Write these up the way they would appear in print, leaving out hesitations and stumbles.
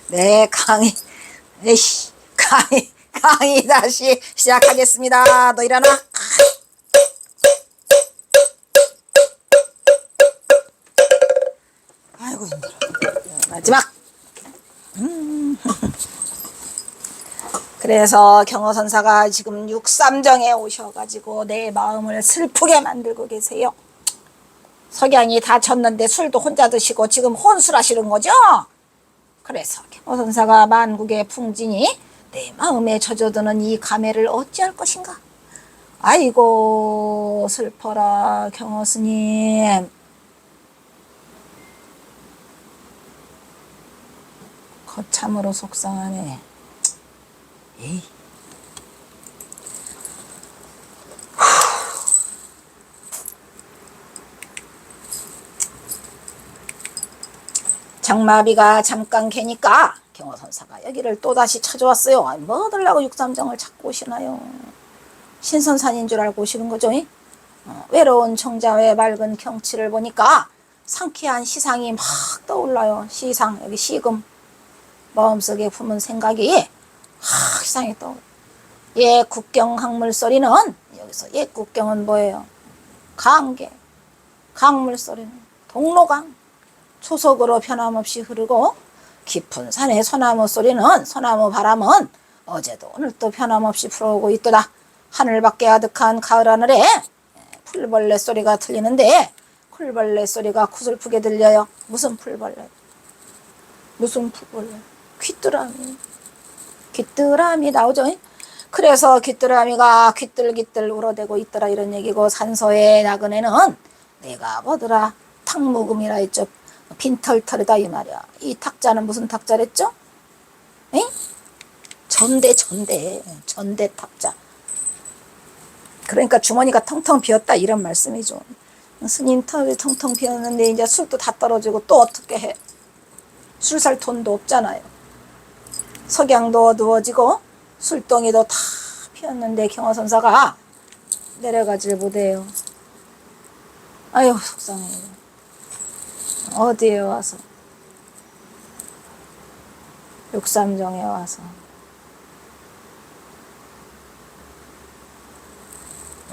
네, 강의 다시 시작하겠습니다. 너 일어나. 아이고, 힘들어. 마지막. 그래서 경호선사가 지금 육삼정에 오셔가지고 내 마음을 슬프게 만들고 계세요. 석양이 다 졌는데 술도 혼자 드시고 지금 혼술하시는 거죠? 그래서 경호선사가 만국의 풍진이 내 마음에 젖어드는 이 감회를 어찌할 것인가? 아이고 슬퍼라 경호스님. 거참으로 속상하네. 에이. 장마비가 잠깐 개니까 경호선사가 여기를 또다시 찾아왔어요. 뭐 하려고 육삼정을 찾고 오시나요? 신선산인 줄 알고 오시는 거죠? 외로운 청자의 맑은 경치를 보니까 상쾌한 시상이 막 떠올라요. 시상, 여기 시금. 마음속에 품은 생각이 시상이 떠올라요. 옛 국경 강물 소리는, 여기서 옛 국경은 뭐예요? 강계. 강물 소리는 동로강. 초석으로 변함없이 흐르고, 깊은 산의 소나무 소리는, 소나무 바람은 어제도 오늘도 변함없이 불어오고 있도다. 하늘밖에 아득한 가을 하늘에 풀벌레 소리가 들리는데, 풀벌레 소리가 구슬프게 들려요. 무슨 풀벌레? 무슨 풀벌레? 귀뚜라미. 귀뚜라미 나오죠? 그래서 귀뚜라미가 귀뚤귀뚤 울어대고 있더라 이런 얘기고, 산소의 나그네는 내가 뭐더라 탁무금이라 했죠. 빈털털이다 이 말이야. 이 탁자는 무슨 탁자랬죠? 에? 전대 탁자. 그러니까 주머니가 텅텅 비었다 이런 말씀이죠. 스님 털이 텅텅 비었는데 이제 술도 다 떨어지고 또 어떻게 해? 술 살 돈도 없잖아요. 석양도 어두워지고 술덩이도 다 피었는데 경호선사가 내려가질 못해요. 아유 속상해요. 어디에 와서? 육삼정에 와서.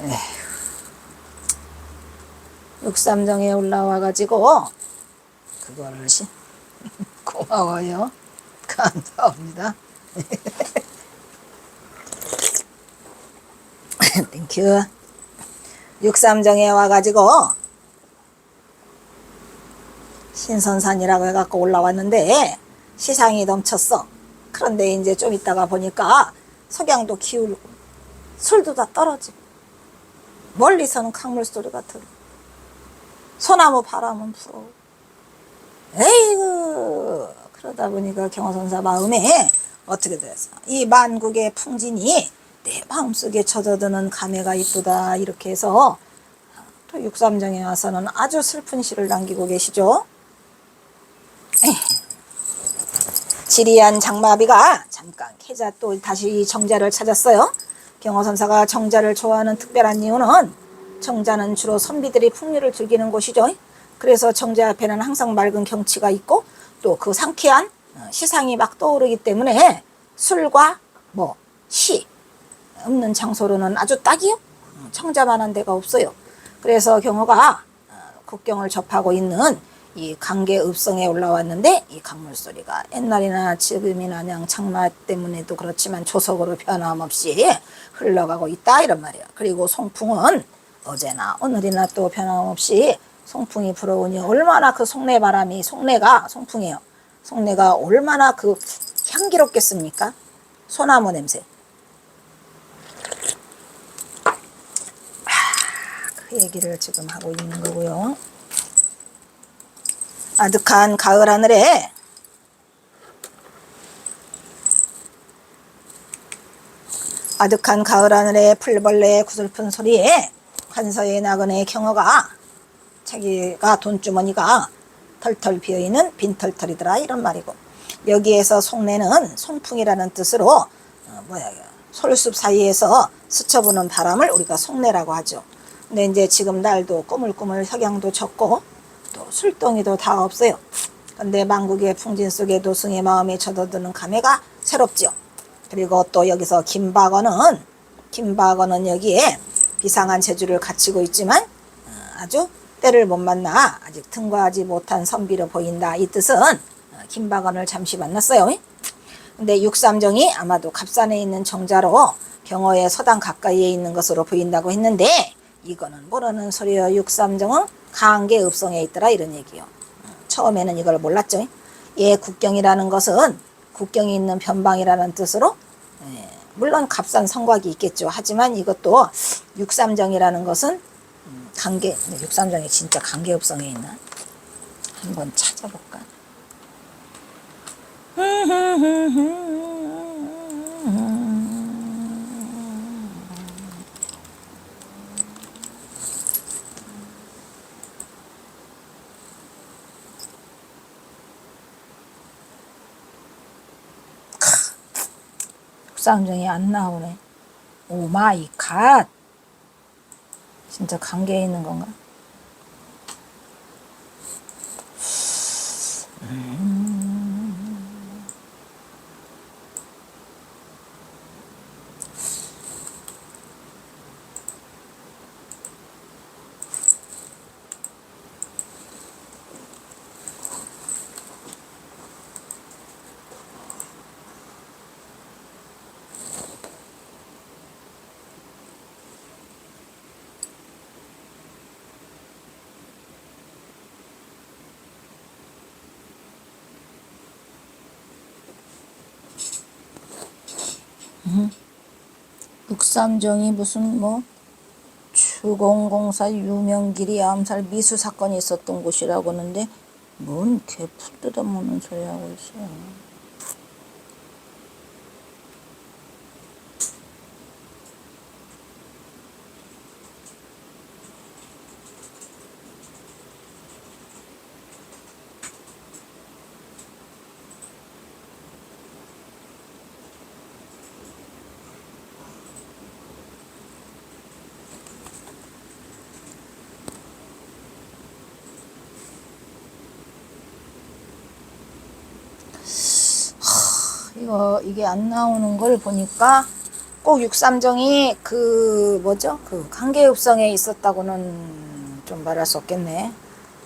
에휴. 육삼정에 올라와가지고 그거를 고마워요. 감사합니다. 땡큐. 육삼정에 와가지고 신선산이라고 해갖고 올라왔는데 시상이 넘쳤어. 그런데 이제 좀 있다가 보니까 석양도 기울고 술도 다 떨어지고 멀리서는 강물 소리가 들어. 소나무 바람은 불어오고. 에이구. 그러다 보니까 경호선사 마음에 어떻게 됐어? 이 만국의 풍진이 내 마음속에 젖어드는 감회가 이쁘다. 이렇게 해서 또 육삼정에 와서는 아주 슬픈 시를 남기고 계시죠. 지리한 장마비가 잠깐 계자 또 다시 정자를 찾았어요. 경호선사가 정자를 좋아하는 특별한 이유는 정자는 주로 선비들이 풍류를 즐기는 곳이죠. 그래서 정자 앞에는 항상 맑은 경치가 있고 또 그 상쾌한 시상이 막 떠오르기 때문에 술과 시 없는 장소로는 아주 딱이요. 청자만한 데가 없어요. 그래서 경호가 국경을 접하고 있는 이 강계 읍성에 올라왔는데 이 강물 소리가 옛날이나 지금이나 그냥 장마 때문에도 그렇지만 조석으로 변함없이 흘러가고 있다 이런 말이에요. 그리고 송풍은 어제나 오늘이나 또 변함없이 송풍이 불어오니 얼마나 그 송내바람이 송풍이에요. 송내가 얼마나 그 향기롭겠습니까? 소나무 냄새. 그 얘기를 지금 하고 있는 거고요. 아득한 가을 하늘에 풀벌레의 구슬픈 소리에 관서의 나그네 경호가 자기가 돈주머니가 털털 비어있는 빈털털이더라 이런 말이고, 여기에서 송내는 송풍이라는 뜻으로 솔숲 사이에서 스쳐부는 바람을 우리가 송내라고 하죠. 근데 이제 지금 날도 꾸물꾸물 석양도 졌고 또 술덩이도 다 없어요. 근데 만국의 풍진 속에 도승의 마음에 젖어드는 감회가 새롭지요. 그리고 또 여기서 김박원은 여기에 비상한 재주를 갖추고 있지만 아주 때를 못 만나 아직 등과하지 못한 선비로 보인다. 이 뜻은 김박원을 잠시 만났어요. 근데 육삼정이 아마도 갑산에 있는 정자로 경어의 서당 가까이에 있는 것으로 보인다고 했는데 이거는 모르는 소리요. 육삼정은 강계읍성에 있더라 이런 얘기요. 처음에는 이걸 몰랐죠. 예, 국경이라는 것은 국경이 있는 변방이라는 뜻으로 물론 갑산 성곽이 있겠죠. 하지만 이것도 육삼정이라는 것은 육삼정이 진짜 강계읍성에 있나? 한번 찾아볼까? 육삼정이 안 나오네. 오 마이 갓. 진짜 관계에 있는 건가? 육삼정이 무슨 뭐 주공공사 유명길이 암살 미수 사건이 있었던 곳이라고 하는데 뭔 개풀 뜯어먹는 소리 하고 있어요. 이게 안 나오는 걸 보니까 꼭 육삼정이 그 강계읍성에 있었다고는 좀 말할 수 없겠네.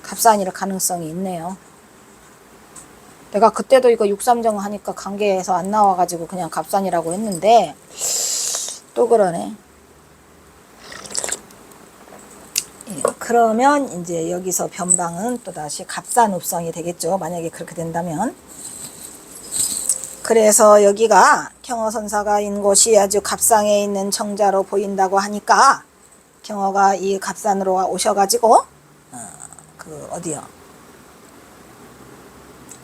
갑산일 가능성이 있네요. 내가 그때도 이거 육삼정 하니까 강계에서 안 나와가지고 그냥 갑산이라고 했는데 또 그러네. 예, 그러면 이제 여기서 변방은 또다시 갑산읍성이 되겠죠. 만약에 그렇게 된다면. 그래서 여기가 경어선사가 인 곳이 아주 갑상에 있는 정자로 보인다고 하니까 경어가 이 갑산으로 오셔가지고 어디요?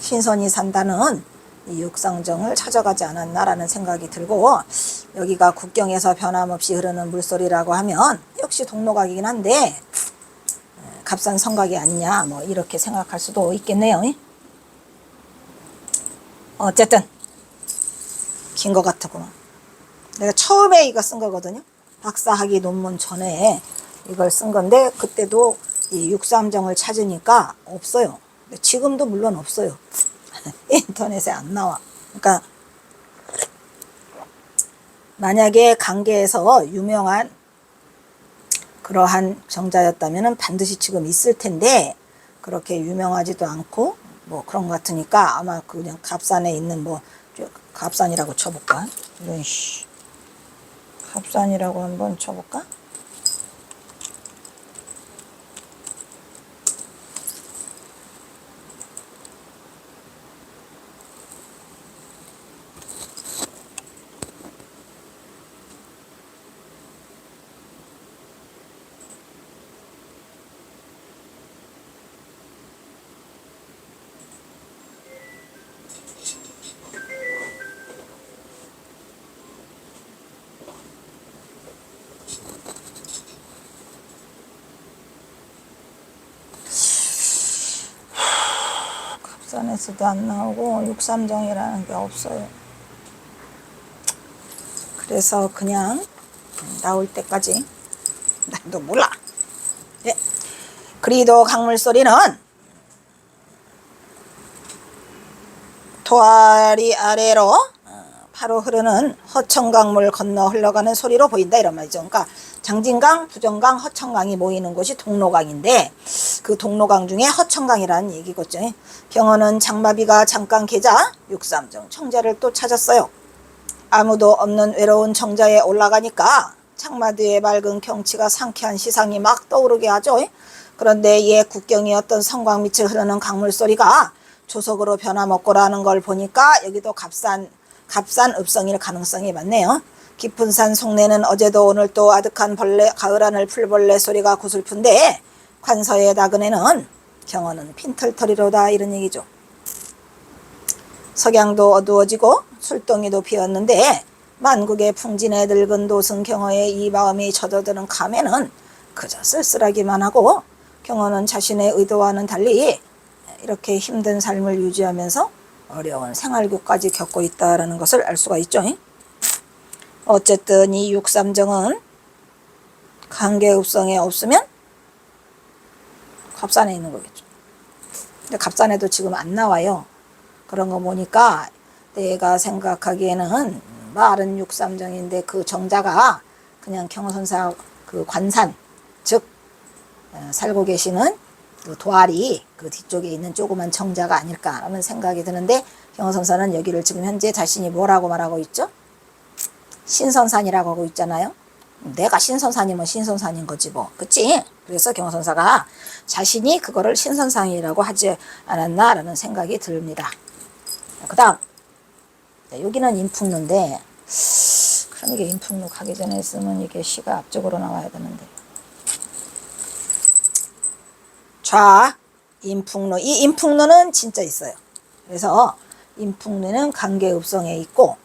신선이 산다는 이 육상정을 찾아가지 않았나라는 생각이 들고 여기가 국경에서 변함없이 흐르는 물소리라고 하면 역시 동로각이긴 한데 갑산 성곽이 아니냐 뭐 이렇게 생각할 수도 있겠네요. 어쨌든 긴 것 같구만. 내가 처음에 이거 쓴 거거든요. 박사학위 논문 전에 이걸 쓴 건데 그때도 이 육삼정을 찾으니까 없어요. 근데 지금도 물론 없어요. 인터넷에 안 나와. 그러니까 만약에 강계에서 유명한 그러한 정자였다면 반드시 지금 있을 텐데 그렇게 유명하지도 않고 뭐 그런 것 같으니까 아마 그냥 갑산에 있는 뭐 갑산이라고 쳐볼까? 갑산이라고 한번 쳐볼까? 갑산에서도 안 나오고 육삼정이라는 게 없어요. 그래서 그냥 나올 때까지 나도 몰라. 예. 그리도 강물 소리는 도아리 아래로 바로 흐르는 허청강물 건너 흘러가는 소리로 보인다 이런 말이죠. 그러니까 장진강, 부정강, 허청강이 모이는 곳이 동로강인데 그 동로강 중에 허청강이라는 얘기겠죠. 경어는 장마비가 잠깐 개자 육삼정 청자를 또 찾았어요. 아무도 없는 외로운 정자에 올라가니까 창마드의 맑은 경치가 상쾌한 시상이 막 떠오르게 하죠. 그런데 옛 국경이었던 성곽 밑을 흐르는 강물 소리가 조석으로 변화먹고라는 걸 보니까 여기도 값산 읍성일 가능성이 많네요. 깊은 산 속내는 어제도 오늘도 아득한 벌레, 가을하늘 풀벌레 소리가 구슬픈데 관서의 나그네는 경어는 핀털터리로다 이런 얘기죠. 석양도 어두워지고 술동이도 피었는데 만국의 풍진에 늙은 도승 경어의 이 마음이 젖어드는 감에는 그저 쓸쓸하기만 하고 경어는 자신의 의도와는 달리 이렇게 힘든 삶을 유지하면서 어려운 생활고까지 겪고 있다는 것을 알 수가 있죠. 어쨌든 이 육삼정은 관계읍성에 없으면 갑산에 있는 거겠죠. 근데 갑산에도 지금 안 나와요. 그런 거 보니까 내가 생각하기에는 말은 육삼정인데 그 정자가 그냥 경어선사 그 관산, 즉 살고 계시는 그 도아리 그 뒤쪽에 있는 조그만 정자가 아닐까라는 생각이 드는데 경어선사는 여기를 지금 현재 자신이 뭐라고 말하고 있죠? 신선산이라고 하고 있잖아요. 내가 신선산이면 신선산인 거지 뭐, 그치? 그래서 경어선사가 자신이 그거를 신선산이라고 하지 않았나라는 생각이 듭니다. 그 다음 여기는 인풍루인데 그럼 이게 인풍루 가기 전에 쓰면 이게 시가 앞쪽으로 나와야 되는데 좌 인풍루, 이 인풍루는 진짜 있어요. 그래서 인풍루는 강계읍성에 있고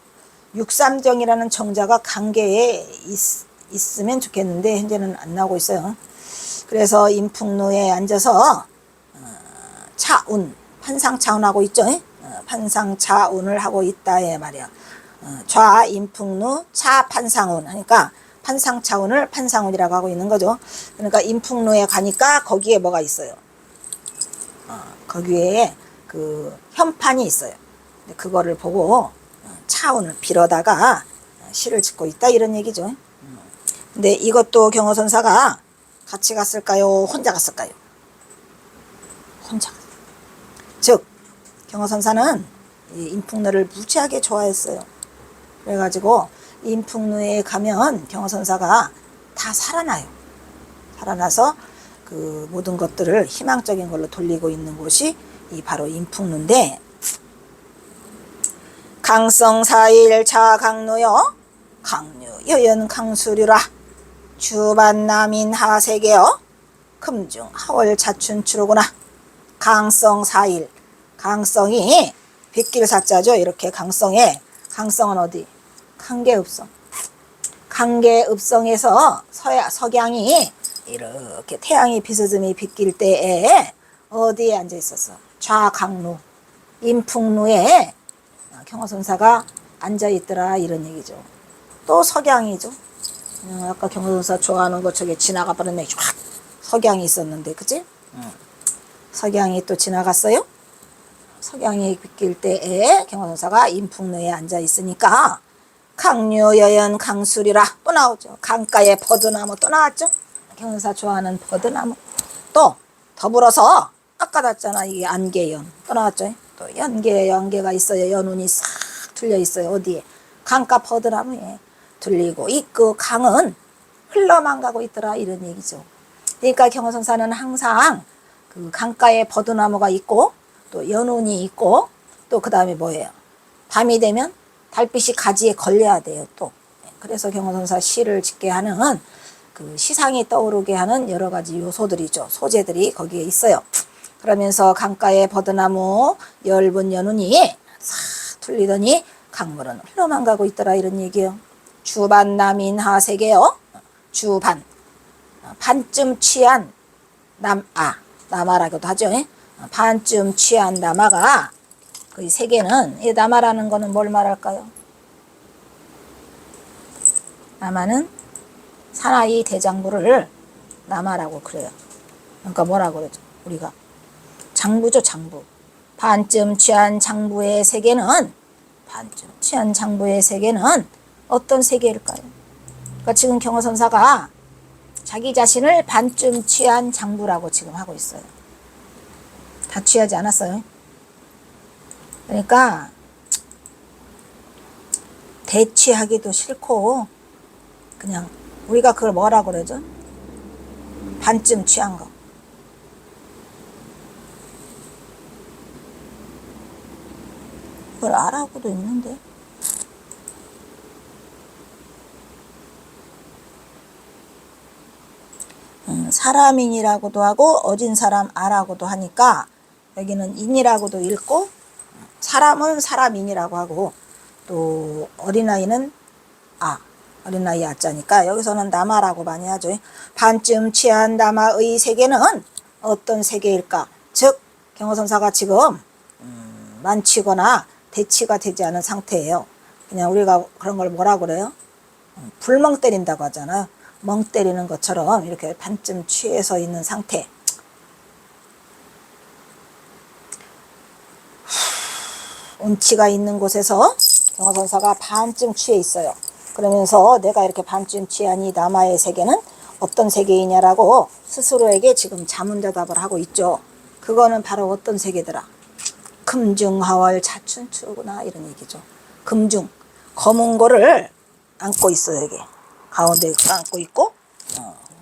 육삼정이라는 정자가 강계에 있으면 좋겠는데 현재는 안 나오고 있어요. 그래서 인풍루에 앉아서 차운, 판상차운하고 있죠. 판상차운을 하고 있다 에 말이야. 좌 인풍루 차 판상운 하니까 판상차운을 판상운이라고 하고 있는 거죠. 그러니까 인풍루에 가니까 거기에 뭐가 있어요. 거기에 그 현판이 있어요. 그거를 보고 차운을 빌어다가 시를 짓고 있다 이런 얘기죠. 근데 이것도 경어선사가 같이 갔을까요? 혼자 갔을까요? 혼자. 즉 경어선사는 이 인풍루를 무지하게 좋아했어요. 그래가지고 인풍루에 가면 경어선사가 다 살아나요. 살아나서 그 모든 것들을 희망적인 걸로 돌리고 있는 곳이 이 바로 인풍루인데 강성사일 자강루여 강류 여연 강수류라 주반남인 하세계여 금중 하월 자춘추로구나. 강성사일, 강성이 빗길사자죠. 이렇게 강성에, 강성은 어디? 강계읍성. 강계읍성에서 석양이 이렇게 태양이 비스듬히 비길 때에 어디에 앉아 있었어? 좌강루, 인풍루에 경어선사가 앉아 있더라 이런 얘기죠. 또 석양이죠. 아까 경어선사 좋아하는 것 저기 지나가 버렸네. 쫙 석양이 있었는데, 그치? 석양이 또 지나갔어요. 석양이 비길 때에 경어선사가 인풍루에 앉아 있으니까 강류여연 강수리라 또 나오죠. 강가에 버드나무 또 나왔죠. 경어선사 좋아하는 버드나무. 또 더불어서 아까 났잖아. 이게 안개연 또 나왔죠. 또 연계가 있어요. 연운이 싹 둘려 있어요. 어디에? 강가 버드나무에 들리고 이 그 강은 흘러만 가고 있더라 이런 얘기죠. 그러니까 경어선사는 항상 그 강가에 버드나무가 있고 또 연운이 있고 또 그 다음에 뭐예요? 밤이 되면 달빛이 가지에 걸려야 돼요. 또 그래서 경어선사 시를 짓게 하는 그 시상이 떠오르게 하는 여러 가지 요소들이죠. 소재들이 거기에 있어요. 그러면서 강가에 버드나무 엷은 연운이 싹 틀리더니 강물은 흘러만 가고 있더라 이런 얘기예요. 주반남인 하세계여 주반 반쯤 취한 남아라고도 하죠. 반쯤 취한 남아가 그 세계는 이 남아라는 거는 뭘 말할까요? 남아는 사나이 대장부를 남아라고 그래요. 그러니까 뭐라고 그러죠? 우리가 장부죠. 장부. 반쯤 취한 장부의 세계는 어떤 세계일까요? 그러니까 지금 경어선사가 자기 자신을 반쯤 취한 장부라고 지금 하고 있어요. 다 취하지 않았어요. 그러니까 대취하기도 싫고 그냥 우리가 그걸 뭐라고 그러죠? 반쯤 취한 거. 그걸 알아고도 있는데. 사람인이라고도 하고 어진 사람 아라고도 하니까 여기는 인이라고도 읽고 사람은 사람인이라고 하고 또 어린아이는 어린아이 아자니까 여기서는 남아라고 많이 하죠. 반쯤 취한 남아의 세계는 어떤 세계일까? 즉 경어선사가 지금 만취거나 대치가 되지 않은 상태예요. 그냥 우리가 그런 걸 뭐라 그래요? 불멍 때린다고 하잖아요. 멍 때리는 것처럼 이렇게 반쯤 취해서 있는 상태. 운치가 있는 곳에서 경어선사가 반쯤 취해 있어요. 그러면서 내가 이렇게 반쯤 취한 이 남아의 세계는 어떤 세계이냐라고 스스로에게 지금 자문대답을 하고 있죠. 그거는 바로 어떤 세계더라? 금중하월 자춘추구나 이런 얘기죠. 금중, 검은 거를 안고 있어요. 여기 가운데 안고 있고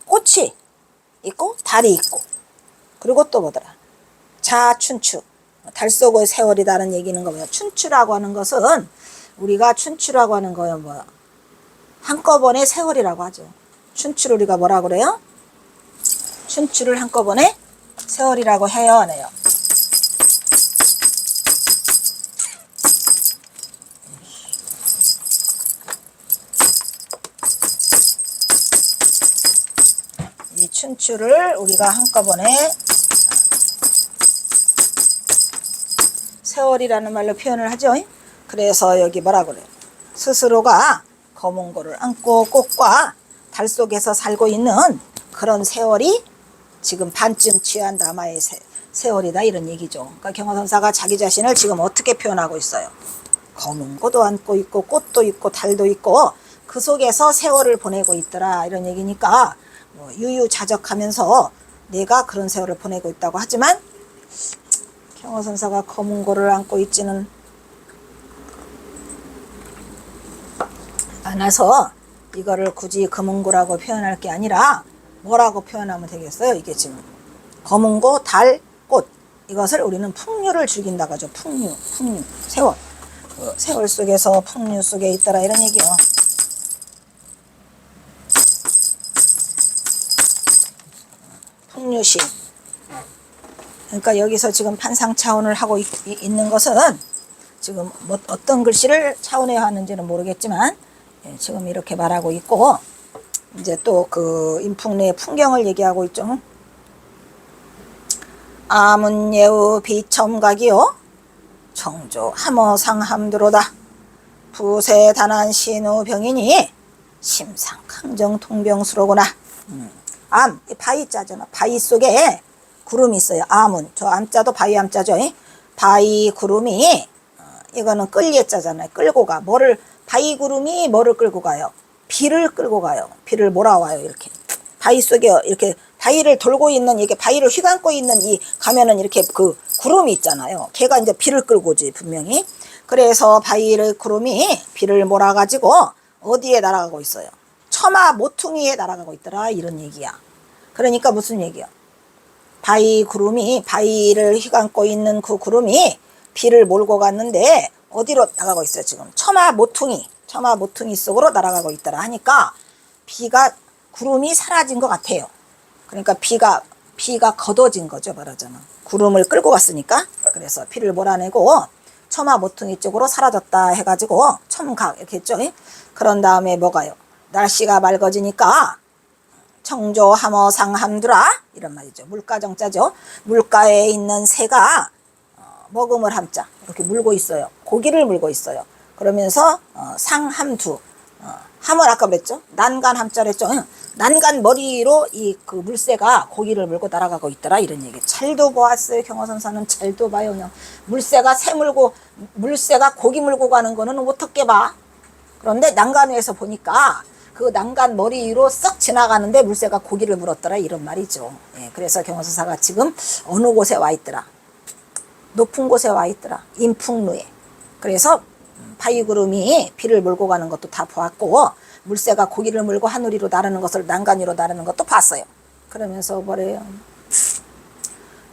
꽃이 있고 달이 있고 그리고 또 뭐더라? 자춘추, 달 속의 세월이다는 얘기는 거예요. 춘추라고 하는 것은 우리가 춘추라고 하는 거예요. 뭐야? 한꺼번에 세월이라고 하죠. 춘추를 우리가 뭐라 그래요? 춘추를 한꺼번에 세월이라고 해요, 안 해요? 이 춘추를 우리가 한꺼번에 세월이라는 말로 표현을 하죠. 그래서 여기 뭐라 그래요? 스스로가 검은 거를 안고 꽃과 달 속에서 살고 있는 그런 세월이 지금 반쯤 취한 남아의 세월이다 이런 얘기죠. 그러니까 경어선사가 자기 자신을 지금 어떻게 표현하고 있어요? 검은 거도 안고 있고 꽃도 있고 달도 있고 그 속에서 세월을 보내고 있더라 이런 얘기니까 뭐 유유자적하면서 내가 그런 세월을 보내고 있다고 하지만 경어선사가 검은 거를 안고 있지는 않아서 이거를 굳이 검은고라고 표현할 게 아니라 뭐라고 표현하면 되겠어요? 이게 지금 검은고, 달, 꽃 이것을 우리는 풍류를 즐긴다고 하죠. 풍류, 세월. 그 세월 속에서 풍류 속에 있더라 이런 얘기요. 풍류시. 그러니까 여기서 지금 판상 차원을 하고 있는 것은 지금 뭐 어떤 글씨를 차원해야 하는지는 모르겠지만 지금 이렇게 말하고 있고 이제 또 그 인풍리의 풍경을 얘기하고 있죠. 아문예우 비첨각이요 청조 함어상함드로다 부세단한 신우병이니 심상강정 통병수로구나. 암, 바위자잖아. 바위 속에 구름이 있어요. 암은 저 암자도 바위 암자죠. 바위 구름이 이거는 끌예자잖아요. 끌고 가. 바위 구름이 뭐를 끌고 가요? 비를 끌고 가요. 비를 몰아와요. 이렇게 바위 속에 이렇게 바위를 돌고 있는 이게 바위를 휘감고 있는 이 가면은 이렇게 그 구름이 있잖아요. 걔가 이제 비를 끌고 오지 분명히. 그래서 바위를 구름이 비를 몰아가지고 어디에 날아가고 있어요? 처마 모퉁이에 날아가고 있더라 이런 얘기야. 그러니까 무슨 얘기야? 바위 구름이 바위를 휘감고 있는 그 구름이 비를 몰고 갔는데 어디로 나가고 있어요? 지금 처마 모퉁이 속으로 날아가고 있더라 하니까 구름이 사라진 것 같아요. 그러니까 비가 걷어진 거죠 말하자면. 구름을 끌고 갔으니까. 그래서 비를 몰아내고 처마 모퉁이 쪽으로 사라졌다 해가지고 첨각 이렇게 했죠. 그런 다음에 뭐가요? 날씨가 맑아지니까 청조 함어상함두라 이런 말이죠. 물가정자죠. 물가에 있는 새가 먹음을 함자 이렇게 물고 있어요. 고기를 물고 있어요. 그러면서 상함두 함은 아까 그랬죠. 난간 함자를 했죠. 난간 머리로 이 그 물새가 고기를 물고 날아가고 있더라 이런 얘기. 잘도 보았어요. 경어선사는 잘도 봐요. 그냥 물새가 물새가 고기 물고 가는 거는 어떻게 봐? 그런데 난간 위에서 보니까 그 난간 머리 위로 썩 지나가는데 물새가 고기를 물었더라 이런 말이죠. 예, 그래서 경어선사가 지금 어느 곳에 와 있더라. 높은 곳에 와 있더라. 인풍루에. 그래서 바위구름이 비를 몰고 가는 것도 다 보았고 물새가 고기를 물고 하늘 위로 나르는 것을 난간 위로 나르는 것도 봤어요. 그러면서 뭐래요?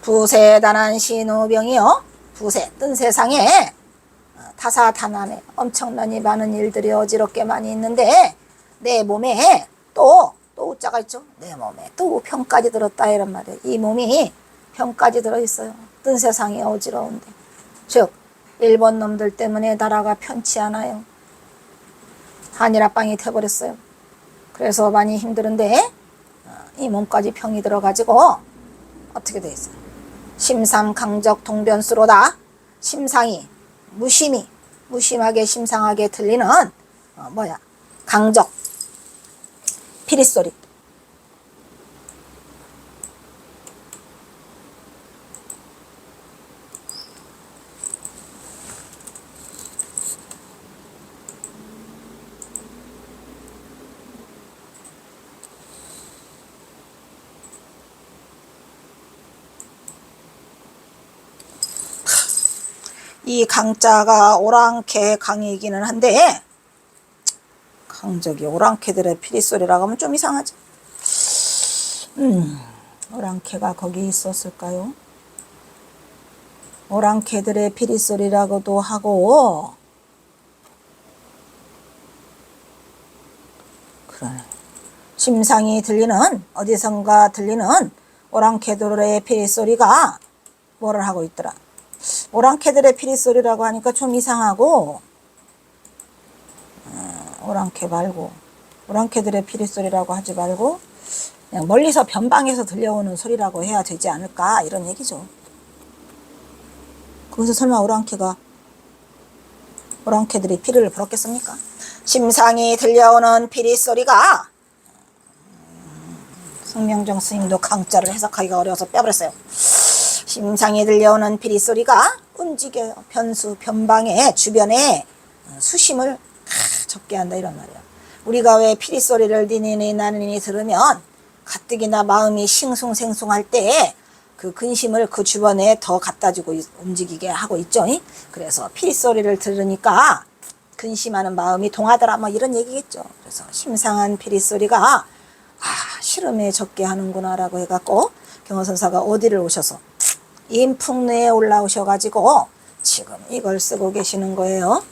부세단한 신우병이요. 부세 뜬 세상에 다사다난해 엄청나니 많은 일들이 어지럽게 많이 있는데 내 몸에 또 우자가 있죠. 내 몸에 또 병까지 들었다 이런 말이에요. 이 몸이 병까지 들어있어요. 뜬 세상이 어지러운데 즉 일본 놈들 때문에 나라가 편치 않아요. 한일합방이 돼버렸어요. 그래서 많이 힘들은데 이 몸까지 병이 들어가지고 어떻게 돼 있어요? 심삼 강적 동변수로다. 심상이 무심하게 심상하게 들리는 강적 피릿소리. 이 강자가 오랑캐 강이기는 한데 강적이 오랑캐들의 피릿소리라고 하면 좀 이상하죠. 오랑캐가 거기 있었을까요? 오랑캐들의 피릿소리라고도 하고 그러네. 심상이 들리는 어디선가 들리는 오랑캐들의 피릿소리가 뭐를 하고 있더라. 오랑캐들의 피릿소리라고 하니까 좀 이상하고 오랑캐 말고 오랑캐들의 피릿소리라고 하지 말고 그냥 멀리서 변방에서 들려오는 소리라고 해야 되지 않을까 이런 얘기죠. 거기서 설마 오랑캐들이 피를 불었겠습니까? 심상이 들려오는 피릿소리가 성명정 스님도 강자를 해석하기가 어려워서 빼버렸어요. 심상이 들려오는 피릿소리가 움직여요. 변방의 주변에 수심을 적게 한다 이런 말이야. 우리가 왜 피릿소리를 니니 나느니 들으면 가뜩이나 마음이 싱숭생숭할 때 그 근심을 그 주변에 더 갖다 주고 움직이게 하고 있죠. 그래서 피릿소리를 들으니까 근심하는 마음이 동하더라 뭐 이런 얘기겠죠. 그래서 심상한 피릿소리가 시름에 적게 하는구나 라고 해갖고 경어선사가 어디를 오셔서 인풍루에 올라오셔가지고 지금 이걸 쓰고 계시는 거예요.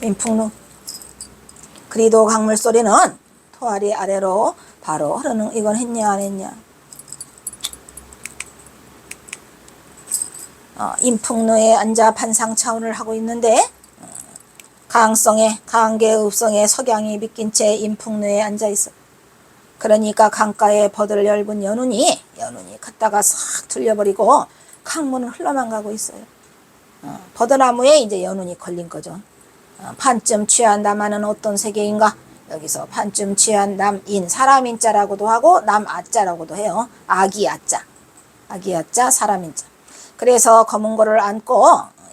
인풍루. 그리도 강물 소리는 토아리 아래로 바로 흐르는 이건 했냐 안 했냐. 인풍루에 앉아 판상차원을 하고 있는데 강계읍성의 석양이 비낀 채 인풍루에 앉아 있어. 그러니까 강가에 버들 얇은 연운이 갔다가 싹 들려버리고 강문은 흘러만 가고 있어요. 버드나무에 이제 연운이 걸린 거죠. 판쯤 취한 남아는 어떤 세계인가? 여기서 판쯤 취한 남인 사람인자라고도 하고 남아자라고도 해요. 아기아자 사람인자. 그래서 검은 거를 안고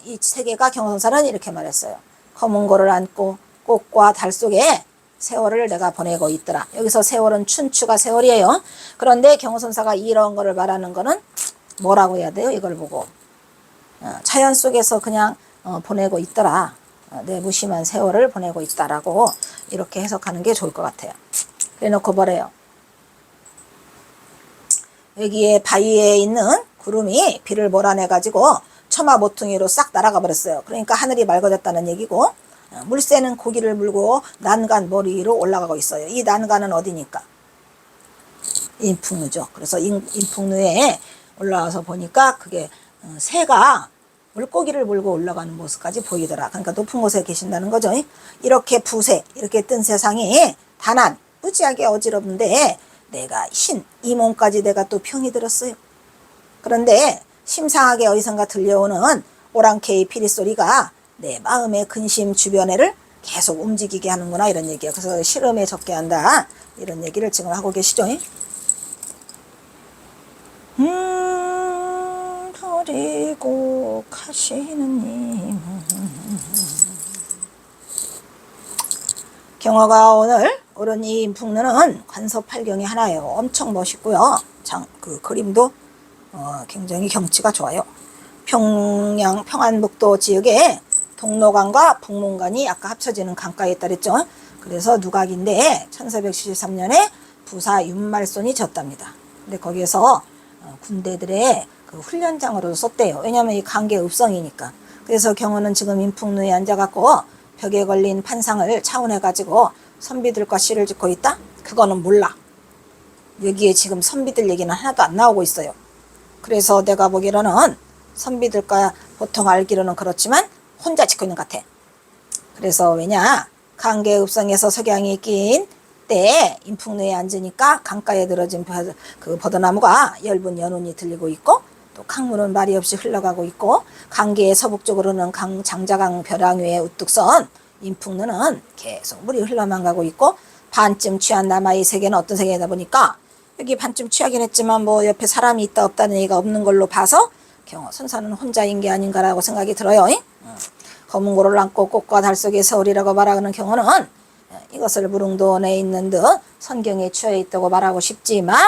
이 세계가 경선사는 이렇게 말했어요. 검은 거를 안고 꽃과 달 속에 세월을 내가 보내고 있더라. 여기서 세월은 춘추가 세월이에요. 그런데 경선사가 이런 거를 말하는 거는 뭐라고 해야 돼요? 이걸 보고 자연 속에서 그냥 보내고 있더라. 내 무심한 세월을 보내고 있다라고 이렇게 해석하는 게 좋을 것 같아요. 그래놓고 뭐래요? 여기에 바위에 있는 구름이 비를 몰아내가지고 처마 모퉁이로 싹 날아가 버렸어요. 그러니까 하늘이 맑아졌다는 얘기고 물새는 고기를 물고 난간 머리 위로 올라가고 있어요. 이 난간은 어디니까? 인풍루죠. 그래서 인풍루에 올라와서 보니까 그게 새가 물고기를 물고 올라가는 모습까지 보이더라. 그러니까 높은 곳에 계신다는 거죠. 이렇게 부세, 이렇게 뜬 세상이 단한, 무지하게 어지럽는데 내가 이 몸까지 내가 또 병이 들었어요. 그런데 심상하게 어디선가 들려오는 오랑캐의 피릿소리가 내 마음의 근심 주변에를 계속 움직이게 하는구나 이런 얘기예요. 그래서 실험에 적게 한다 이런 얘기를 지금 하고 계시죠. 버리고 가시는 님. 경어가 오늘 오른 이 인풍루는 관서팔경이 하나예요. 엄청 멋있고요. 그 그림도 굉장히 경치가 좋아요. 평안북도 지역에 동로강과 북문강이 아까 합쳐지는 강가에 있다 그랬죠. 그래서 누각인데 1473년에 부사 윤말손이 졌답니다. 근데 거기에서 군대들의 그 훈련장으로 썼대요. 왜냐하면 이 강계 읍성이니까. 그래서 경호는 지금 인풍루에 앉아갖고 벽에 걸린 판상을 차원해가지고 선비들과 시를 짓고 있다? 그거는 몰라. 여기에 지금 선비들 얘기는 하나도 안 나오고 있어요. 그래서 내가 보기로는 선비들과 보통 알기로는 그렇지만 혼자 짓고 있는 것 같아. 그래서 왜냐? 강계읍성에서 석양이 낀 때에 인풍루에 앉으니까 강가에 늘어진 그 버드나무가 엷은 연운이 들리고 있고 또 강물은 말이 없이 흘러가고 있고 강계의 서북쪽으로는 장자강 벼랑 위에 우뚝 선 인풍루는 계속 물이 흘러만 가고 있고 반쯤 취한 남아의 세계는 어떤 세계이다 보니까 여기 반쯤 취하긴 했지만 뭐 옆에 사람이 있다 없다는 얘기가 없는 걸로 봐서 경호 선사는 혼자인 게 아닌가라고 생각이 들어요. 검은 고를 안고 꽃과 달 속의 서울이라고 말하는 경우는 이것을 무릉도원에 있는 듯 선경에 취해 있다고 말하고 싶지만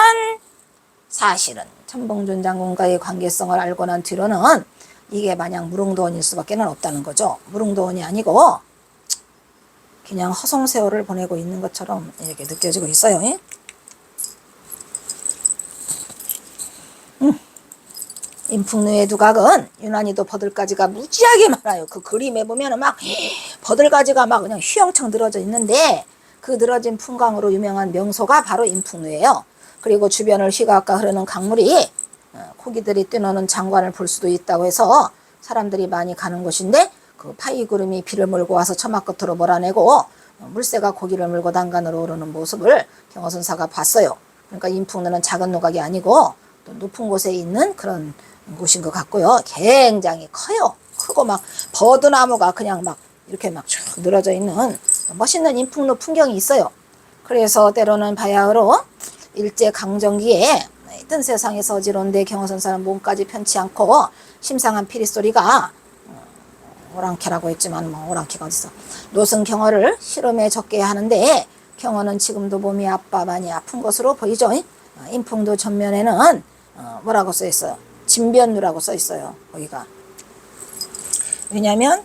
사실은 천봉준 장군과의 관계성을 알고 난 뒤로는 이게 마냥 무릉도원일 수밖에 없다는 거죠. 무릉도원이 아니고 그냥 허송세월을 보내고 있는 것처럼 이렇게 느껴지고 있어요. 인풍루의 두각은 유난히도 버들가지가 무지하게 많아요. 그 그림에 보면은 막 버들가지가 막 그냥 휘영청 늘어져 있는데 그 늘어진 풍광으로 유명한 명소가 바로 인풍루예요. 그리고 주변을 휘가까 흐르는 강물이 고기들이 뛰노는 장관을 볼 수도 있다고 해서 사람들이 많이 가는 곳인데 그 파이구름이 비를 몰고 와서 처마 끝으로 몰아내고 물새가 고기를 물고 단간으로 오르는 모습을 경어선사가 봤어요. 그러니까 인풍루는 작은 누각이 아니고 또 높은 곳에 있는 그런 곳인 것 같고요. 굉장히 커요. 크고 막 버드나무가 그냥 막 이렇게 막 쭉 늘어져 있는 멋있는 인풍루 풍경이 있어요. 그래서 때로는 바야흐로 일제 강점기에 뜬 세상에서 어지러운데 경어선사는 몸까지 편치 않고 심상한 피리소리가 오랑캐라고 했지만 뭐 오랑캐가 어딨어. 노승 경어를 실험에 적게 하는데 경어는 지금도 몸이 많이 아픈 것으로 보이죠. 인풍도 전면에는 뭐라고 써 있어요? 진변루라고 써 있어요. 거기가. 왜냐면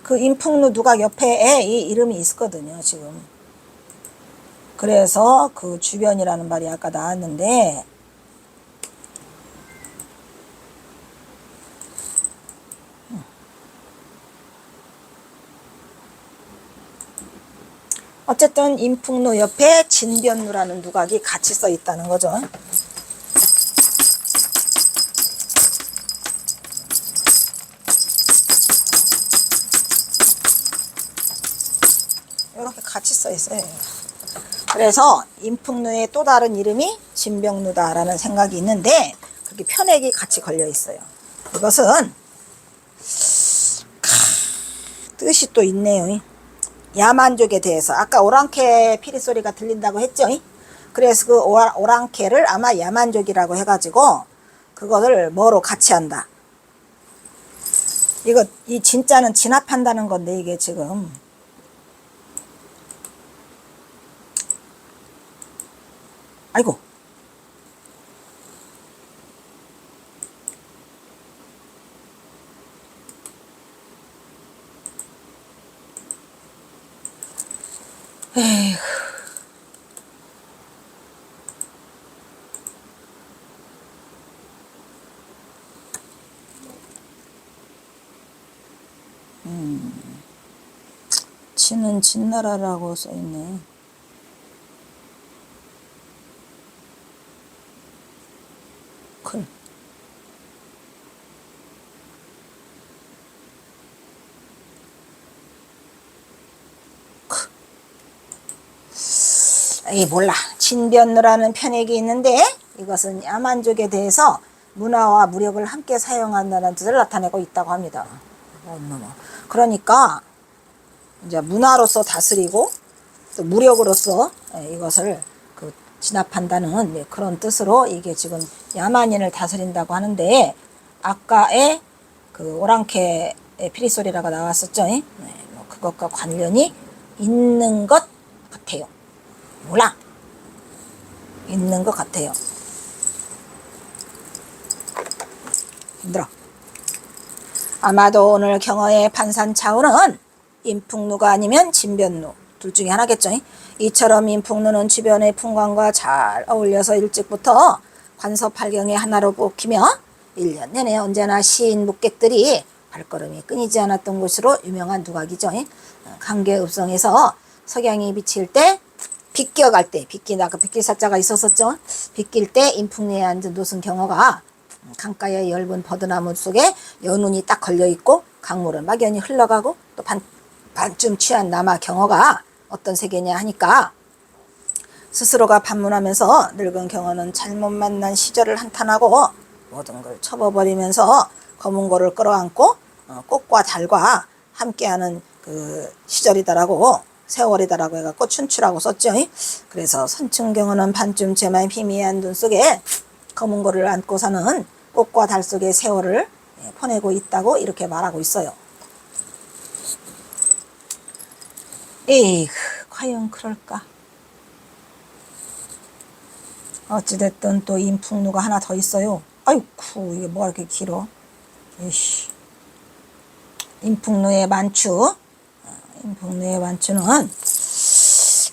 그 인풍루 누각 옆에 이 이름이 있거든요. 지금. 그래서 그 주변이라는 말이 아까 나왔는데 어쨌든 인풍루 옆에 진변루라는 누각이 같이 써 있다는 거죠. 이렇게 같이 써 있어요. 그래서 인풍루의 또 다른 이름이 진병루다라는 생각이 있는데 그렇게 편액이 같이 걸려 있어요. 이것은 뜻이 또 있네요. 야만족에 대해서 아까 오랑캐 피리소리가 들린다고 했죠. 그래서 그 오랑캐를 아마 야만족이라고 해가지고 그거를 뭐로 같이 한다. 이 진짜는 진압한다는 건데 이게 지금 아이고 에휴. 진은 진나라라고 써있네. 클. 몰라. 진변루라는 편액이 있는데 이것은 야만족에 대해서 문화와 무력을 함께 사용한다는 뜻을 나타내고 있다고 합니다. 그러니까 이제 문화로서 다스리고 또 무력으로서 이것을 그 진압한다는 그런 뜻으로 이게 지금 야만인을 다스린다고 하는데, 아까의 그 오랑캐의 피리소리라고 나왔었죠. 뭐 그것과 관련이 있는 것 같아요. 몰라. 있는 것 같아요. 힘들어. 아마도 오늘 경어의 판산차우는 인풍누가 아니면 진변누 둘 중에 하나겠죠. 이처럼 인풍누는 주변의 풍광과 잘 어울려서 일찍부터 관서팔경의 하나로 뽑히며 1년 내내 언제나 시인 묵객들이 발걸음이 끊이지 않았던 곳으로 유명한 누각이죠. 강계읍성에서 석양이 비칠 때 비껴갈 때, 비끼다 그 비낄사자가 있었었죠. 비낄 때 인풍누에 앉은 노승 경어가 강가의 엷은 버드나무 속에 연운이 딱 걸려있고 강물은 막연히 흘러가고 또 반쯤 취한 남아 경어가 어떤 세계냐 하니까 스스로가 반문하면서 늙은 경어는 잘못 만난 시절을 한탄하고 모든 걸 접어버리면서 검은 고를 끌어안고 꽃과 달과 함께하는 그 시절이다라고, 세월이다라고 해갖고 춘추라고 썼죠. 그래서 선충경어는 반쯤 제만 희미한 눈 속에 검은 고를 안고 사는 꽃과 달 속의 세월을 보내고 있다고 이렇게 말하고 있어요. 에이, 과연 그럴까? 어찌됐든 또 인풍누가 하나 더 있어요. 아이쿠, 이게 뭐가 이렇게 길어? 이씨. 인풍누의 만추. 인풍누의 만추는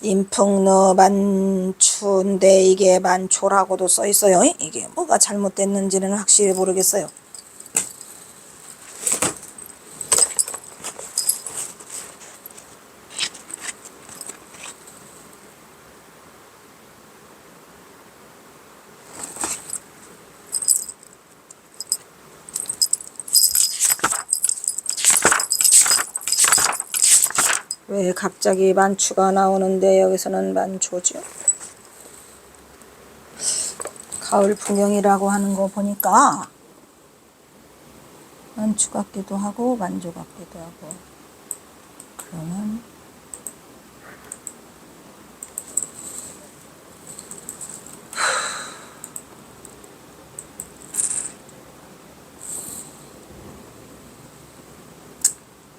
인풍누 만추인데 이게 만초라고도 써 있어요. 이게 뭐가 잘못됐는지는 확실히 모르겠어요. 왜 갑자기 만추가 나오는데 여기서는 만초죠? 가을 풍경이라고 하는 거 보니까 만추 같기도 하고 만조 같기도 하고, 그러면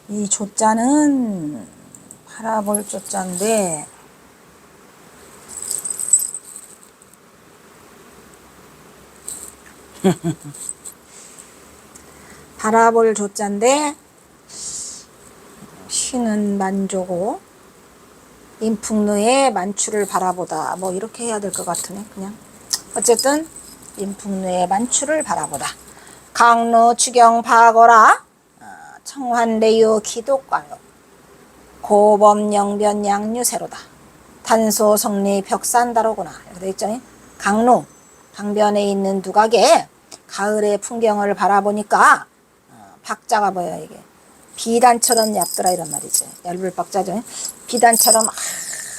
이 조자는 바라볼 조자인데 바라볼 조자인데 쉬는 만조고 인풍누의 만추를 바라보다, 뭐 이렇게 해야 될 것 같으네. 그냥 어쨌든 인풍누의 만추를 바라보다. 강로 추경 파거라 청환대유 기독과요 고범 영변 양유세로다. 단소 성리 벽산다로구나 이렇게 돼 있죠. 강로 강변에 있는 두각에 가을의 풍경을 바라보니까 박자가 뭐야, 이게 비단처럼 얇더라 이런 말이죠. 얇을 박자죠. 비단처럼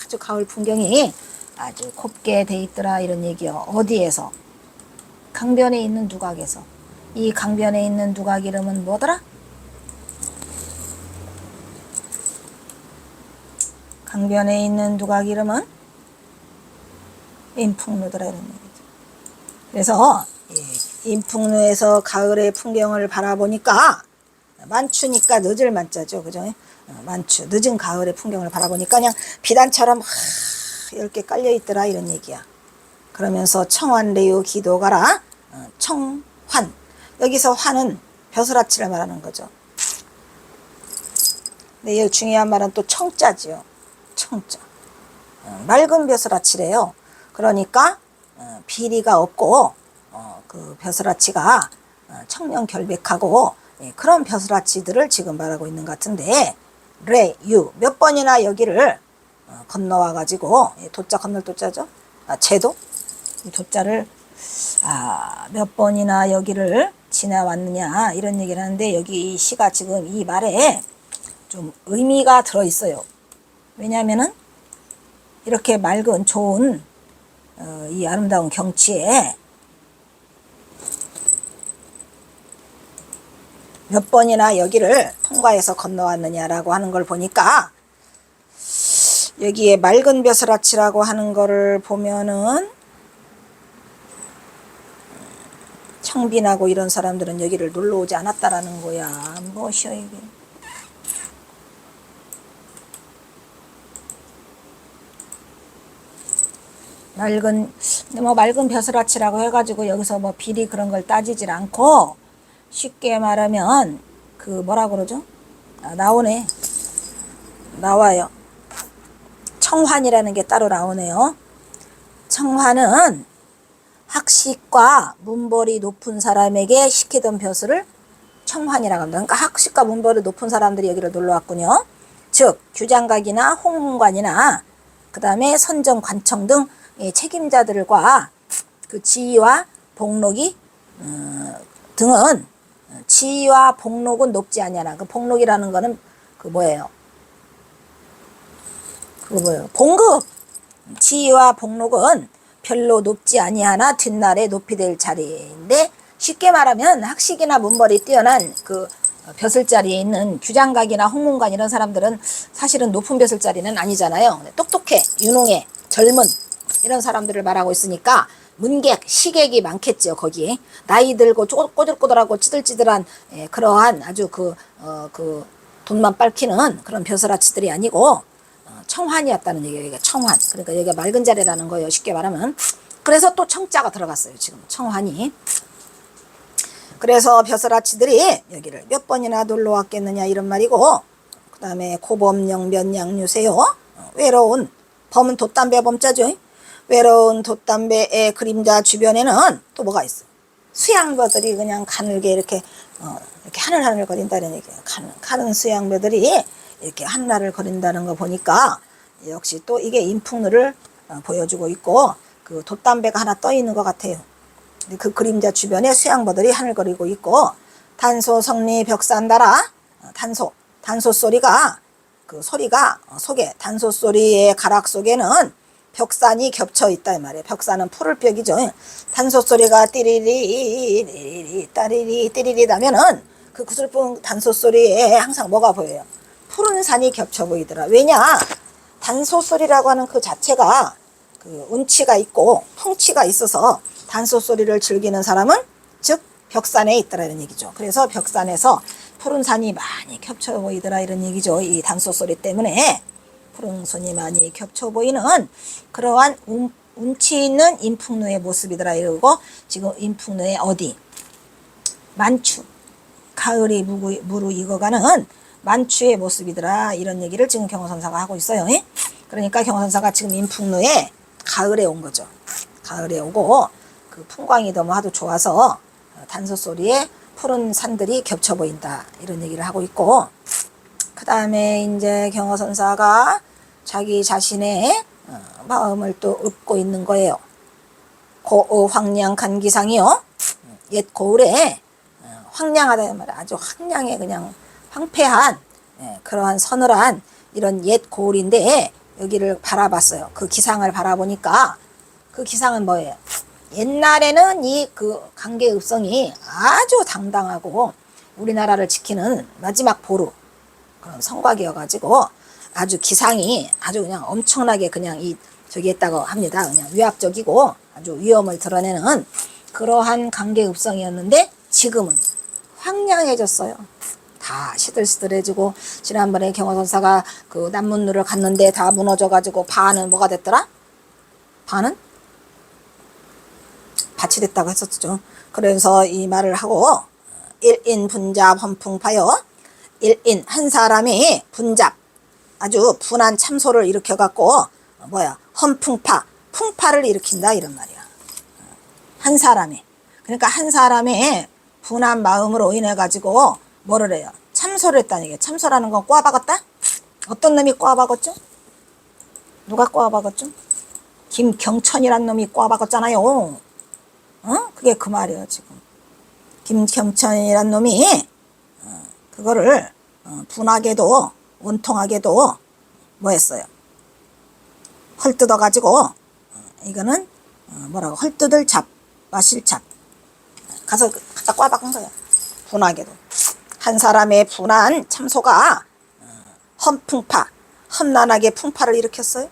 아주 가을 풍경이 아주 곱게 돼 있더라 이런 얘기요. 어디에서? 강변에 있는 두각에서. 이 강변에 있는 두각 이름은 뭐더라? 강변에 있는 두각 이름은 인풍누더라 이런 얘기죠. 그래서 인풍누에서 가을의 풍경을 바라보니까, 만추니까 늦을 만자죠, 그죠? 만추, 늦은 가을의 풍경을 바라보니까 그냥 비단처럼 이렇게 깔려 있더라 이런 얘기야. 그러면서 청환래유 기도가라. 청환, 여기서 환은 벼슬아치를 말하는 거죠. 근데 여기 중요한 말은 또 청자지요. 청자. 맑은 벼슬아치래요. 그러니까 비리가 없고 그 벼슬아치가 청렴결백하고 그런 벼슬아치들을 지금 말하고 있는 것 같은데, 레유 몇 번이나 여기를 건너와 가지고, 도자 건널 도자죠. 제도 이 도자를 몇 번이나 여기를 지나왔느냐 이런 얘기를 하는데, 여기 이 시가 지금 이 말에 좀 의미가 들어 있어요. 왜냐하면은 이렇게 맑은 좋은 이 아름다운 경치에 몇 번이나 여기를 통과해서 건너왔느냐라고 하는 걸 보니까 여기에 맑은 벼슬아치라고 하는 거를 보면은 청빈하고 이런 사람들은 여기를 놀러 오지 않았다라는 거야. 무엇이야 이게. 맑은 벼슬아치라고 해가지고 여기서 뭐 비리 그런 걸 따지질 않고 쉽게 말하면 그 뭐라 그러죠? 나와요. 청환이라는 게 따로 나오네요. 청환은 학식과 문벌이 높은 사람에게 시키던 벼슬을 청환이라고 합니다. 그러니까 학식과 문벌이 높은 사람들이 여기를 놀러 왔군요. 즉 규장각이나 홍문관이나 그 다음에 선정관청 등 책임자들과 그 지위와 복록이 등은 지위와 복록은 높지 아니하나. 그 복록이라는 거는 그 뭐예요? 그거 뭐예요? 봉급. 지위와 복록은 별로 높지 아니하나 뒷날에 높이 될 자리인데, 쉽게 말하면 학식이나 문벌이 뛰어난 그 벼슬자리에 있는 규장각이나 홍문관 이런 사람들은 사실은 높은 벼슬자리는 아니잖아요. 똑똑해, 유능해, 젊은 이런 사람들을 말하고 있으니까 문객, 시객이 많겠죠. 거기에 나이 들고 꼬들꼬들하고 찌들찌들한 그러한 아주 그 돈만 빨키는 그런 벼슬아치들이 아니고 청환이었다는 얘기예요. 여기가 청환. 그러니까 여기가 맑은 자리라는 거예요. 쉽게 말하면. 그래서 또 청자가 들어갔어요. 지금 청환이. 그래서 벼슬아치들이 여기를 몇 번이나 놀러 왔겠느냐 이런 말이고, 그 다음에 고범령 면양유세요. 외로운, 범은 돛담배 범자죠. 외로운 돛담배의 그림자 주변에는 또 뭐가 있어요? 수양벼들이 그냥 가늘게 이렇게 하늘하늘 거린다는 얘기예요. 가는 수양벼들이 이렇게 하늘을 거린다는 거 보니까 역시 또 이게 인풍누를 보여주고 있고, 그 돛담배가 하나 떠 있는 것 같아요. 그 그림자 주변에 수양버들이 하늘거리고 있고, 단소 성리 벽산달아. 단소 소리가 그 소리가 속에 단소 소리의 가락 속에는 벽산이 겹쳐 있다 이 말이에요. 벽산은 푸를 벽이죠. 단소 소리가 띠리리 따리리 띠리리 나면은 그 구슬픈 단소 소리에 항상 뭐가 보여요? 푸른 산이 겹쳐 보이더라. 왜냐? 단소 소리라고 하는 그 자체가 그 운치가 있고 풍치가 있어서 단소 소리를 즐기는 사람은 즉 벽산에 있더라 이런 얘기죠. 그래서 벽산에서 푸른 산이 많이 겹쳐 보이더라 이런 얘기죠. 이 단소 소리 때문에 푸른 산이 많이 겹쳐 보이는 그러한 운치 있는 인풍누의 모습이더라 이러고, 지금 인풍누의 어디? 만추. 가을이 무르익어가는 만추의 모습이더라 이런 얘기를 지금 경호선사가 하고 있어요. 그러니까 경호선사가 지금 인풍누에 가을에 온 거죠. 가을에 오고 그 풍광이 너무 하도 좋아서 단소 소리에 푸른 산들이 겹쳐 보인다 이런 얘기를 하고 있고, 그 다음에 이제 경호선사가 자기 자신의 마음을 또 읊고 있는 거예요. 황량 간기상이요. 옛 고을에 황량하다 말이야. 아주 황량해, 그냥 황폐한 그러한 서늘한 이런 옛 고을인데 여기를 바라봤어요. 그 기상을 바라보니까 그 기상은 뭐예요? 옛날에는 이 그 강계읍성이 아주 당당하고 우리나라를 지키는 마지막 보루 그런 성곽이어가지고 아주 기상이 아주 그냥 엄청나게 그냥 저기 했다고 합니다. 그냥 위압적이고 아주 위험을 드러내는 그러한 강계읍성이었는데 지금은 황량해졌어요. 다 시들시들해지고, 지난번에 경호선사가 그 남문루를 갔는데 다 무너져가지고 반은 뭐가 됐더라? 반은? 밭이 됐다고 했었죠. 그래서 이 말을 하고, 일인 분잡 헌풍파요. 일인 한 사람이 분잡 아주 분한 참소를 일으켜갖고 헌풍파 풍파를 일으킨다 이런 말이야. 한 사람이, 그러니까 한 사람의 분한 마음으로 인해 가지고 뭐를 해요? 참소를 했다는 얘기예요. 참소라는 건 꼬아박았다? 어떤 놈이 꼬아박았죠? 누가 꼬아박았죠? 김경천이란 놈이 꼬아박았잖아요. 그게 그 말이에요. 지금 김경천이란 놈이 그거를 분하게도 원통하게도 뭐 했어요? 헐뜯어 가지고 이거는 헐뜯을 잡 마실 잡 가서 갖다 꼬아박은 거예요. 분하게도 한 사람의 분한 참소가 험풍파, 험난하게 풍파를 일으켰어요.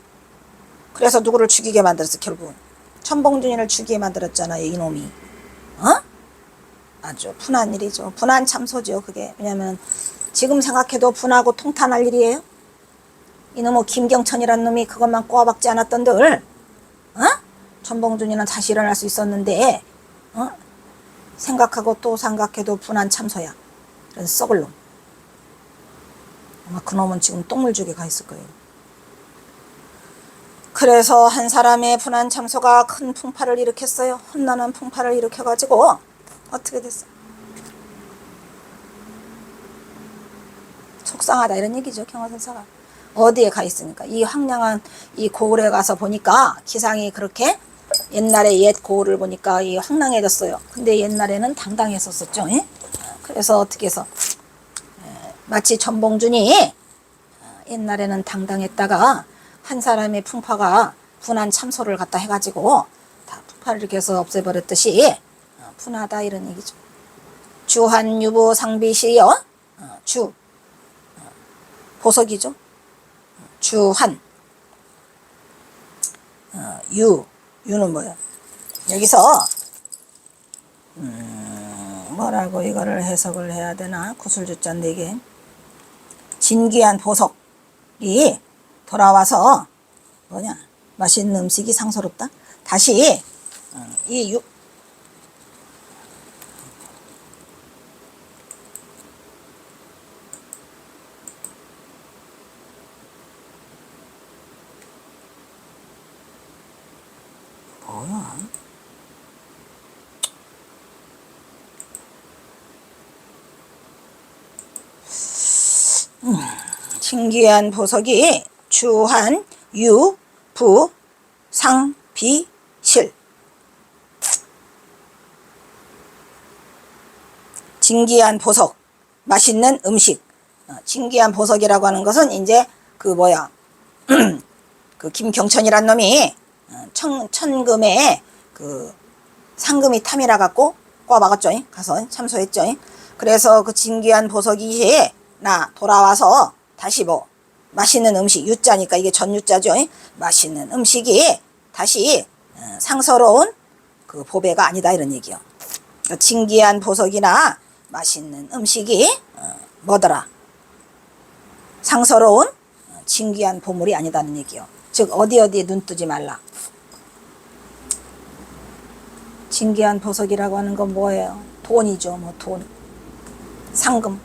그래서 누구를 죽이게 만들었어. 결국은 천봉준이를 죽이게 만들었잖아요. 이놈이. 아주 분한 일이죠. 분한 참소죠. 그게. 왜냐면 지금 생각해도 분하고 통탄할 일이에요. 이놈의 김경천이란 놈이 그것만 꼬아박지 않았던들 천봉준이는 다시 일어날 수 있었는데 생각하고 또 생각해도 분한 참소야. 그래서 썩을 놈. 아마 그놈은 지금 똥물죽에 가 있을 거예요. 그래서 한 사람의 분한 참소가 큰 풍파를 일으켰어요. 험난한 풍파를 일으켜가지고 어떻게 됐어? 속상하다 이런 얘기죠. 경화선사가. 어디에 가 있으니까. 이 황량한 이 고을에 가서 보니까 기상이 그렇게 옛날에 옛 고을을 보니까 이 황량해졌어요. 근데 옛날에는 당당했었었죠. 그래서 어떻게 해서 마치 천봉준이 옛날에는 당당했다가 한 사람의 풍파가 분한 참소를 갖다 해가지고 다 풍파를 이렇게 해서 없애버렸듯이 분하다 이런 얘기죠. 주한 유보 상비시여 주 보석이죠. 주한 유는 뭐예요? 여기서 뭐라고 이거를 해석을 해야 되나? 구슬주자인데 이게 진귀한 보석이 돌아와서 뭐냐? 맛있는 음식이 상서롭다. 다시 이 뭐야? 진귀한 보석이 주한 유 부 상 비 실 진귀한 보석 맛있는 음식. 진귀한 보석이라고 하는 것은 이제 그 뭐야 그 김경천이란 놈이 천금에 그 상금이 탐이라 갖고 꼬아박았죠. 가서 참소했죠. 그래서 그 진귀한 보석이 나 돌아와서 다시 뭐 맛있는 음식 유자니까 이게 전유자죠. 맛있는 음식이 다시 상서로운 그 보배가 아니다 이런 얘기요. 그러니까 진귀한 보석이나 맛있는 음식이 뭐더라? 상서로운 진귀한 보물이 아니다는 얘기요. 즉 어디에 눈 뜨지 말라. 진귀한 보석이라고 하는 건 뭐예요? 돈이죠. 뭐 돈, 상금,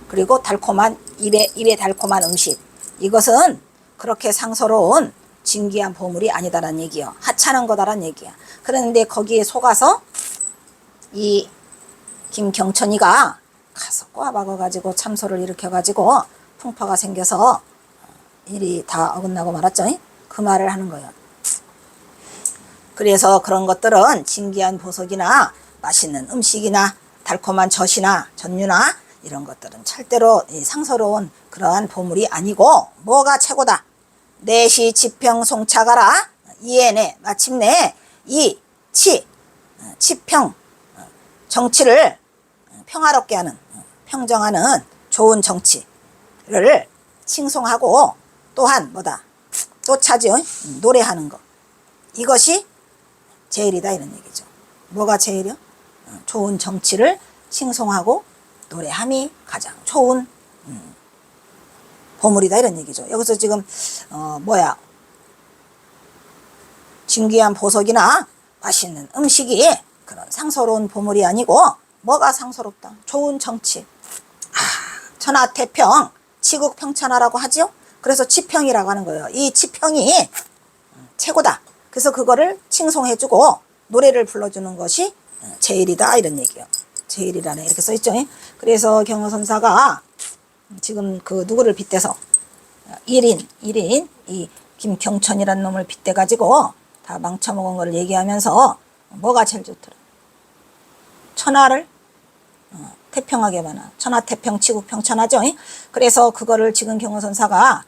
그리고 달콤한 입에 달콤한 음식. 이것은 그렇게 상서로운 진귀한 보물이 아니다라는 얘기요. 하찮은 거다라는 얘기야. 그런데 거기에 속아서 이 김경천이가 가서 꼬아박아가지고 참소를 일으켜가지고 풍파가 생겨서 일이 다 어긋나고 말았죠. 그 말을 하는 거예요. 그래서 그런 것들은 진귀한 보석이나 맛있는 음식이나 달콤한 젖이나 전유나 이런 것들은 절대로 상서로운 그러한 보물이 아니고 뭐가 최고다. 내시 치평 송차가라 이에네 마침내 이 치평 정치를 평화롭게 하는 평정하는 좋은 정치를 칭송하고 또한 뭐다 또 차지요 노래하는 거 이것이 제일이다 이런 얘기죠. 뭐가 제일이요? 좋은 정치를 칭송하고 노래함이 가장 좋은 보물이다 이런 얘기죠. 여기서 지금 뭐야 진귀한 보석이나 맛있는 음식이 그런 상서로운 보물이 아니고 뭐가 상서롭다? 좋은 정치. 천하태평 치국평천하라고 하죠. 그래서 치평이라고 하는 거예요. 이 치평이 최고다. 그래서 그거를 칭송해주고 노래를 불러주는 것이 제일이다 이런 얘기예요. 제일이라네 이렇게 써있죠. 그래서 경허선사가 지금 그 누구를 빗대서 1인 이 김경천이라는 놈을 빗대 가지고 다 망쳐먹은 걸 얘기하면서 뭐가 제일 좋더라? 천하를 태평하게 만한 천하태평 치국평천하죠. 그래서 그거를 지금 경허선사가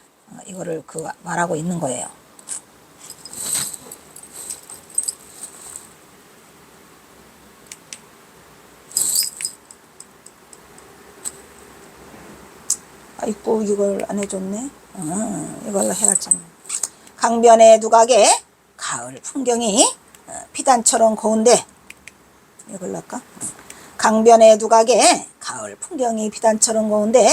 이거를 그 말하고 있는 거예요. 아이고 이걸 안 해줬네. 이걸로 해야지. 강변의 누각에 가을 풍경이 피단처럼 고운데 이걸로 할까? 강변의 누각에 가을 풍경이 피단처럼 고운데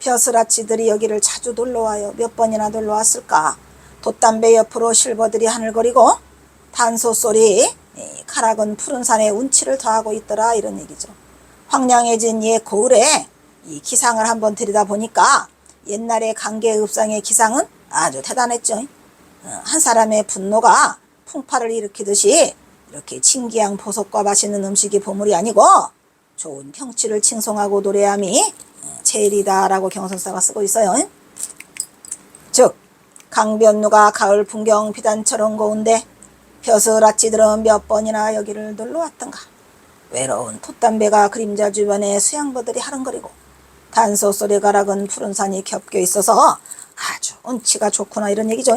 벼슬아치들이 여기를 자주 놀러와요. 몇 번이나 놀러왔을까? 돛담배 옆으로 실버들이 하늘거리고 단소소리 가락은 푸른 산에 운치를 더하고 있더라, 이런 얘기죠. 황량해진 옛 고을에 이 기상을 한번 들여다보니까 옛날의 강계읍상의 기상은 아주 대단했죠. 한 사람의 분노가 풍파를 일으키듯이 이렇게 진기양 보석과 맛있는 음식이 보물이 아니고 좋은 경치를 칭송하고 노래함이 제일이다라고 경선사가 쓰고 있어요. 즉 강변루가 가을 풍경 비단처럼 고운데 벼슬아치들은 몇 번이나 여기를 놀러왔던가. 외로운 돛담배가 그림자 주변에 수양버들이 하릉거리고 단소소리 가락은 푸른 산이 겹겨 있어서 아주 운치가 좋구나, 이런 얘기죠.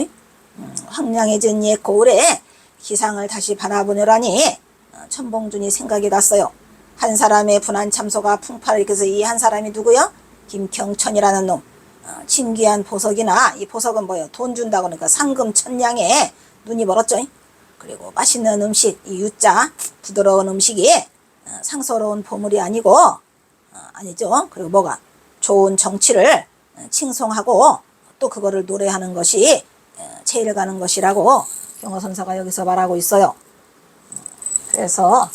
황량해진 옛 고을에 기상을 다시 바라보느라니 천봉준이 생각이 났어요. 한 사람의 분한 참소가 풍파를 일으켜서 이 한 사람이 누구요? 김경천이라는 놈. 진귀한 보석이나, 이 보석은 뭐예요? 돈 준다고 그러니까 상금 천냥에 눈이 멀었죠. 그리고 맛있는 음식, 이 유자 부드러운 음식이 상서로운 보물이 아니고 아니죠. 그리고 뭐가 좋은 정치를 칭송하고 또 그거를 노래하는 것이 제일 가는 것이라고 경어선사가 여기서 말하고 있어요. 그래서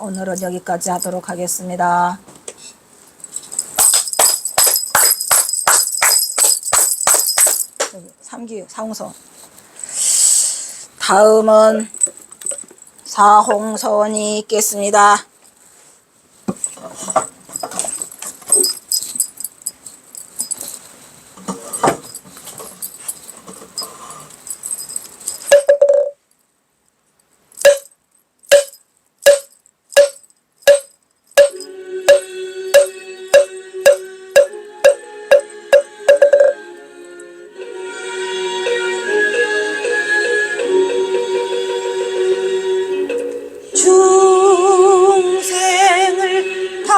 오늘은 여기까지 하도록 하겠습니다. 삼기 사홍서. 다음은 사홍서원이 있겠습니다. 중생을 다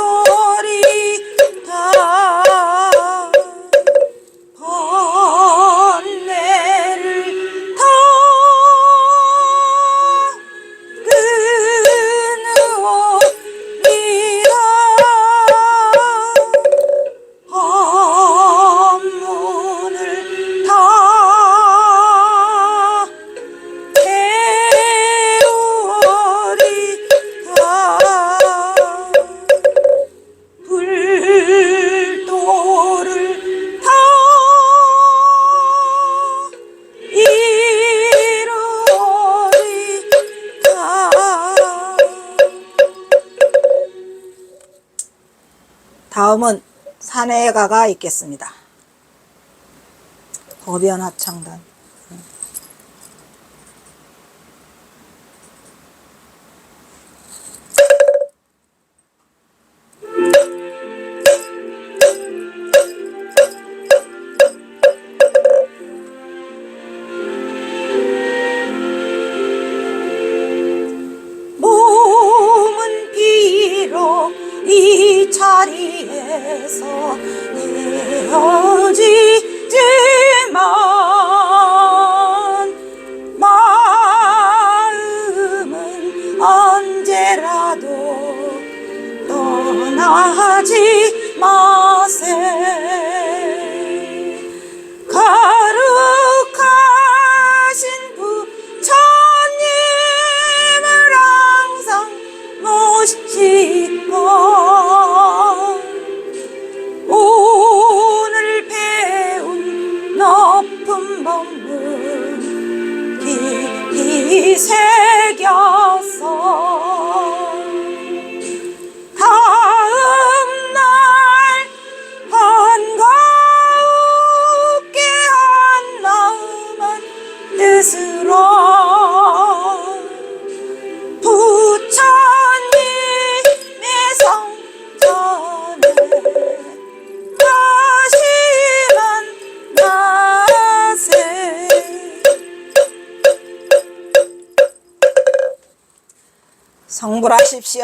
간지오리다 번뇌를 다 끊으오리다 법문을 다 불도를 다 이루리다. 다음은 산해가가 있겠습니다. 법연합창단. 몸은 비록 이 자리에서 헤어지지만 마음은 언제라도 떠나지 마세. 거룩하신 부처님을 항상 모시고 오늘 배운 높은 법문 깊이 새겼어. 다음날 반갑게 한 마음은 뜻으로 부처님의 성전에 다시 만나세. 성불하십시오.